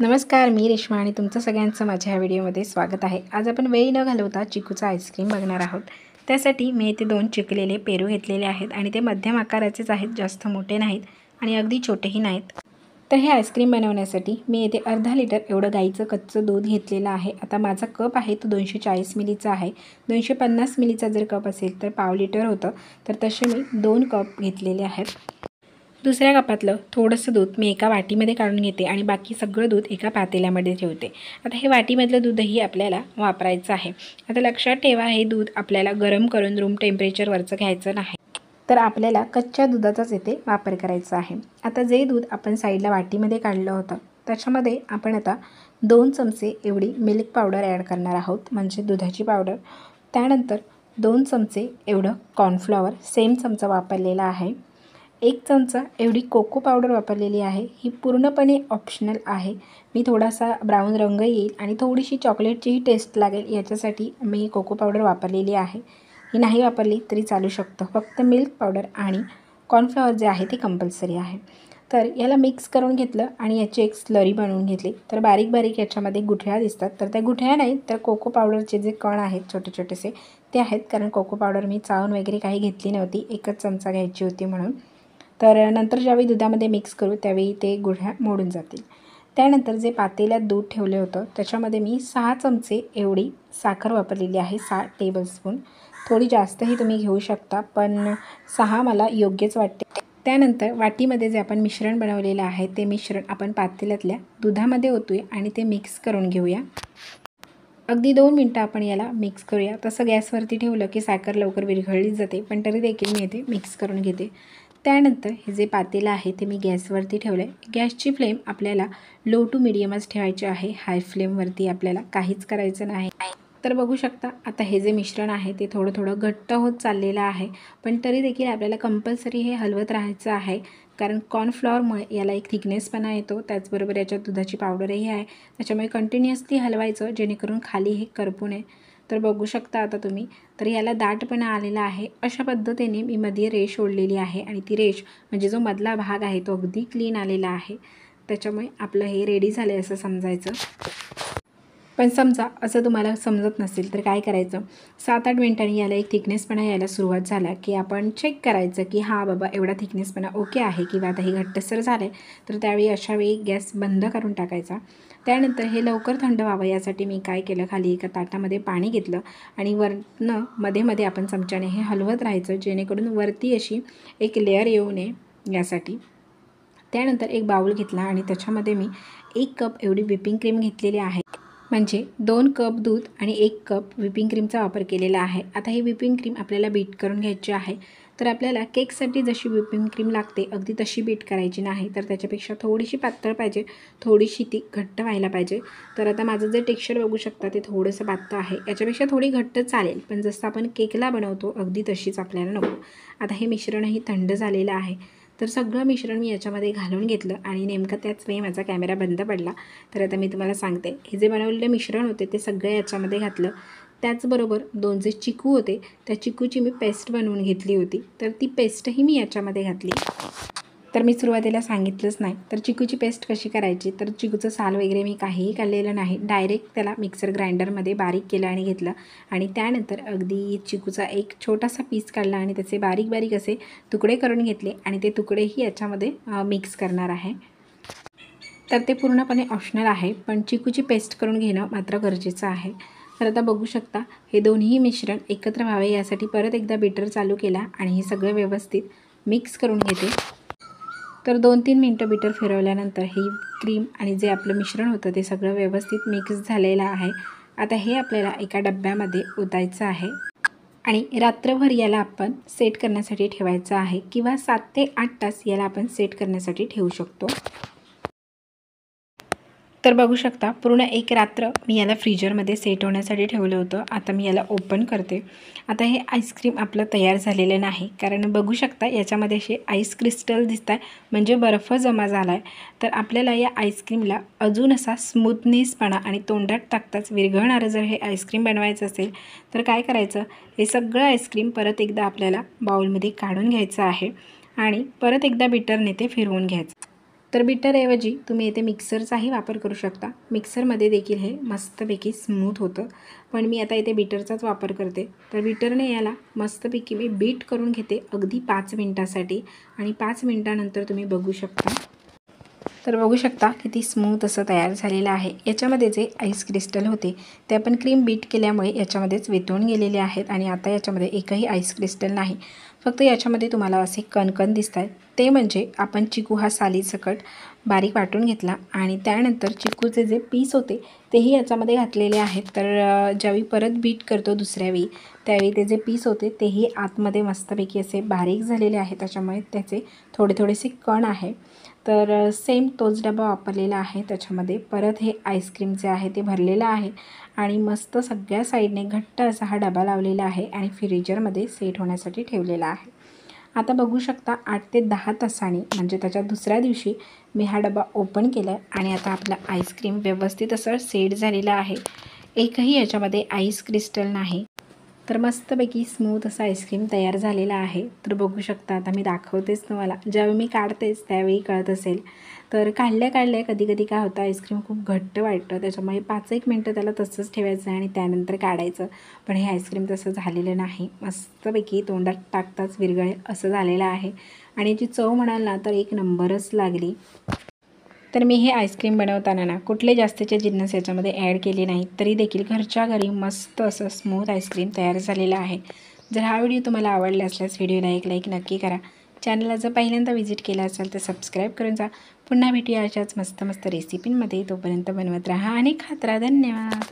नमस्कार, मी रेश्मा आणि तुमचं सगळ्यांचं माझ्या व्हिडिओमध्ये स्वागत आहे। आज आपण वेळ न घालवता चिकूचा आईस्क्रीम बघणार आहोत। त्यासाठी मी इथे 2 चिकलेले पेरू घेतलेले आहेत आणि ते मध्यम आकाराचेच आहेत, जास्त मोठे नाहीत आणि अगदी छोटेही नाहीत। तर हे आईस्क्रीम बनवण्यासाठी मी इथे अर्धा लिटर एवढं गाईचं कच्चं दूध घेतलेलं आहे। आता माझा कप आहे तो 240 मिलीचा आहे। 250 मिलीचा जर कप असेल तर पाव लिटर होतं, तर तसे मी 2 कप घेतलेले आहेत। दुसऱ्या कपातलं थोडंसं दूध मी एका वाटीमध्ये काढून घेते आणि बाकी सगळं दूध एका पातेल्यामध्ये ठेवते। आता हे वाटीमधलं दूधही आपल्याला वापरायचं आहे। आता लक्षात ठेवा, हे दूध आपल्याला गरम करून रूम टेम्परेचरवरचं घ्यायचं नाही, तर आपल्याला कच्च्या दुधाचाच इथे वापर करायचा आहे। आता जे दूध आपण साईडला वाटीमध्ये काढलं होतं त्याच्यामध्ये आपण आता 2 चमचे एवढी मिल्क पावडर ॲड करणार आहोत, म्हणजे दुधाची पावडर। त्यानंतर 2 चमचे एवढं कॉर्नफ्लॉवर सेम चमचा वापरलेला आहे। 1 चमचा एवढी कोको पावडर वापरलेली आहे। ही पूर्णपणे ऑप्शनल आहे। मी थोडासा ब्राऊन रंग येईल आणि थोडीशी चॉकलेटचीही टेस्ट लागेल याच्यासाठी मी कोको पावडर वापरलेली आहे। ही नाही वापरली तरी चालू शकतं, फक्त मिल्क पावडर आणि कॉर्नफ्लॉवर जे आहे ते कंपल्सरी आहे। तर याला मिक्स करून घेतलं आणि याची एक स्लरी बनवून घेतली। तर बारीक बारीक याच्यामध्ये गुठळ्या दिसतात, तर त्या गुठळ्या नाहीत तर कोको पावडरचे जे कण आहेत छोटे छोटेसे ते आहेत, कारण कोको पावडर मी चाळून वगैरे काही घेतली नव्हती, एकच चमचा घ्यायची होती म्हणून। तर नंतर ज्यावेळी दुधामध्ये मिक्स करू त्यावेळी ते गुठळ्या मोडून जातील। त्यानंतर जे पातेल्यात दूध ठेवले होतं त्याच्यामध्ये मी 6 चमचे एवढी साखर वापरलेली आहे, 6 टेबलस्पून। थोडी जास्तही तुम्ही घेऊ शकता, पण 6 मला योग्यच वाटते। त्यानंतर वाटीमध्ये जे आपण मिश्रण बनवलेलं आहे ते मिश्रण आपण पातेल्यातल्या दुधामध्ये ओतूया आणि ते मिक्स करून घेऊया। अगदी 2 मिनटं आपण याला मिक्स करूया। तसं गॅसवरती ठेवलं की साखर लवकर विरघळली जाते, पण तरी देखील मी इथे मिक्स करून घेते। त्यानंतर हे जे पातेलं आहे ते मी गॅसवरती ठेवलं आहे। गॅसची फ्लेम आपल्याला लो टू मिडियमच ठेवायची आहे, हाय फ्लेमवरती आपल्याला काहीच करायचं नाही। तर बघू शकता आता हे जे मिश्रण आहे ते थोडं थोडं घट्ट होत चाललेलं आहे, पण तरी देखील आपल्याला कंपल्सरी हे हलवत राहायचं आहे, कारण कॉर्नफ्लॉवरमुळे याला एक थिकनेसपणा येतो। त्याचबरोबर याच्यात दुधाची पावडरही आहे, त्याच्यामुळे कंटिन्युअसली हलवायचं जेणेकरून खाली हे करपू नये। तर बघू शकता आता तुम्ही, तर याला दाटपणा आलेला आहे। अशा पद्धतीने मी मध्ये रेष ओढलेली आहे आणि ती रेष म्हणजे जो मधला भाग आहे तो अगदी क्लीन आलेला आहे, त्याच्यामुळे आपलं हे रेडी झालं असं समजायचं। पण समजा असं तुम्हाला समजत नसेल तर काय करायचं, 7-8 मिनिटांनी याला एक थिकनेसपणा यायला सुरुवात झाला की आपण चेक करायचं की हा बाबा एवढा थिकनेसपणा ओके आहे किंवा आता हे घट्टसर झालं आहे, तर त्यावेळी अशावेळी गॅस बंद करून टाकायचा। त्यानंतर हे लवकर थंड व्हावं यासाठी मी काय केलं, खाली एका ताटामध्ये पाणी घेतलं आणि वरनं मध्ये मध्ये आपण चमच्याने हे हलवत राहायचं, जेणेकरून वरती अशी एक लेअर येऊ नये यासाठी। त्यानंतर एक बाउल घेतला आणि त्याच्यामध्ये मी 1 कप एवढी व्हिपिंग क्रीम घेतलेली आहे, म्हणजे 2 कप दूध आणि 1 कप व्हिपिंग क्रीमचा वापर केलेला आहे। आता ही व्हिपिंग क्रीम आपल्याला बीट करून घ्यायची आहे। तर आपल्याला केकसाठी जशी व्हिपिंग क्रीम लागते अगदी तशी बीट करायची नाही, तर त्याच्यापेक्षा थोडीशी पातळ पाहिजे, थोडीशी ती घट्ट व्हायला पाहिजे। तर आता माझं जे टेक्स्चर बघू शकता ते थोडंसं पातळ आहे, याच्यापेक्षा थोडी घट्ट चालेल, पण जसं आपण केकला बनवतो अगदी तशीच आपल्याला नको। आता हे मिश्रणही थंड झालेलं आहे, तर सगळं मिश्रण मी याच्यामध्ये घालून घेतलं आणि नेमकं त्याच वेळी माझा कॅमेरा बंद पडला। तर आता मी तुम्हाला सांगते, हे जे बनवलेलं मिश्रण होते ते सगळं याच्यामध्ये घातलं। त्याचबरोबर 2 जे चिकू होते त्या चिकूची मी पेस्ट बनवून घेतली होती, तर ती पेस्टही मी याच्यामध्ये घातली। तर मी सुरुवातीला सांगितलंच नाही, तर चिकूची पेस्ट कशी करायची, तर चिकूचं साल वगैरे मी काहीही काढलेलं नाही, डायरेक्ट त्याला मिक्सर ग्राइंडरमध्ये बारीक केलं आणि घेतलं आणि त्यानंतर अगदी चिकूचा एक छोटासा पीस काढला आणि त्याचे बारीक बारीक असे तुकडे करून घेतले आणि ते तुकडेही याच्यामध्ये मिक्स करणार आहे। तर ते पूर्णपणे ऑप्शनल आहे, पण चिकूची पेस्ट करून घेणं मात्र गरजेचं आहे। तर आता बघू शकता हे दोन्ही मिश्रण एकत्र व्हावे यासाठी परत एकदा बीटर चालू केला आणि हे सगळं व्यवस्थित मिक्स करून घेते। तर 2-3 मिनटं बीटर फिरवल्यानंतर ही क्रीम आणि जे आपलं मिश्रण होतं ते सगळं व्यवस्थित मिक्स झालेलं आहे। आता हे आपल्याला एका डब्यामध्ये ओतायचं आहे आणि रात्रभर याला आपण सेट करण्यासाठी ठेवायचं आहे, किंवा 7 ते 8 तास याला आपण सेट करण्यासाठी ठेवू शकतो। तर बघू शकता पूर्ण एक रात्र मी याला फ्रीजरमध्ये सेट होण्यासाठी ठेवलं होतं। आता मी याला ओपन करते। आता हे आईस्क्रीम आपलं तयार झालेलं नाही, कारण बघू शकता याच्यामध्ये असे आईस क्रिस्टल दिसत आहे, म्हणजे बर्फ जमा झाला आहे। तर आपल्याला या आईस्क्रीमला अजून असा स्मूथनेसपणा आणि तोंडात टाकताच विरघळणारं जर हे आईस्क्रीम बनवायचं असेल तर काय करायचं, हे सगळं आईस्क्रीम परत एकदा आपल्याला बाउलमध्ये काढून घ्यायचं आहे आणि परत एकदा बीटरने ते फिरवून घ्यायचं। तर बीटरऐवजी तुम्ही येथे मिक्सरचाही वापर करू शकता। मिक्सरमध्ये देखील हे मस्तपैकी स्मूथ होतं, पण मी आता इथे बीटरचाच वापर करते। तर बीटरने याला मस्तपैकी मी बीट करून घेते अगदी 5 मिनिटासाठी आणि 5 मिनिटानंतर तुम्ही बघू शकता। तर बघू शकता किती स्मूथ असं तयार झालेलं आहे। याच्यामध्ये जे आईस क्रिस्टल होते ते आपण क्रीम बीट केल्यामुळे याच्यामध्येच वितळून गेलेले आहेत आणि आता याच्यामध्ये एकही आईस क्रिस्टल नाही। फक्त याच्यामध्ये तुम्हाला असे कणकण दिसत आहेत, ते म्हणजे आपण चिकू हा सालीसकट बारीक वाटून घेतला आणि त्यानंतर चिकूचे जे पीस होते तेही याच्यामध्ये घातलेले आहेत। तर ज्यावेळी परत बीट करतो दुसऱ्या वेळी त्यावेळी ते जे पीस होते तेही आतमध्ये मस्तपैकी असे बारीक झालेले आहेत, त्याच्यामुळे त्याचे थोडेसे कण आहे। तर सेम तोच डबा वापरलेला आहे। त्याच्यामध्ये परत हे आईस्क्रीम जे आहे ते भरलेलं आहे आणि मस्त सगळ्या साईडने घट्ट असा हा डबा लावलेला आहे आणि फ्रीजरमध्ये सेट होण्यासाठी ठेवलेला आहे। आता बघू शकता 8 ते 10 तासांनी म्हणजे त्याच्या दुसऱ्या दिवशी मी हा डबा ओपन केला आणि आता आपला आईस्क्रीम व्यवस्थित असं सेट झालेला आहे। एकही याच्यामध्ये आईस क्रिस्टल नाही। तर मस्तपैकी स्मूथ असा आईस्क्रीम तयार झालेला आहे। तर बघू शकता आता मी दाखवतेच तुम्हाला, ज्यावेळी मी काढतेच त्यावेळी कळत असेल। तर काढल्या कधी काय होतं आईस्क्रीम खूप घट्ट वाटतं, त्याच्यामुळे 5-1 मिनटं त्याला तसंच ठेवायचं आणि त्यानंतर काढायचं। पण हे आईस्क्रीम तसं झालेलं नाही, मस्तपैकी तोंडात टाकताच विरघळेल असं झालेलं आहे आणि याची चव म्हणाल ना तर एक नंबरच लागली। तर मी हे आईस्क्रीम बनवताना ना कुठले जास्तीचे जिन्नस याच्यामध्ये ॲड केले नाहीत, तरी देखील घरच्या घरी मस्त असं स्मूथ आईस्क्रीम तयार झालेलं आहे। जर हा व्हिडिओ तुम्हाला आवडला असल्यास व्हिडिओला एक लाईक नक्की करा। चॅनलला जर पहिल्यांदा व्हिजिट केला असेल तर सबस्क्राईब करून जा। पुन्हा भेटूया अशाच मस्त रेसिपींमध्ये। तोपर्यंत बनवत राहा आणि खात राहा। धन्यवाद।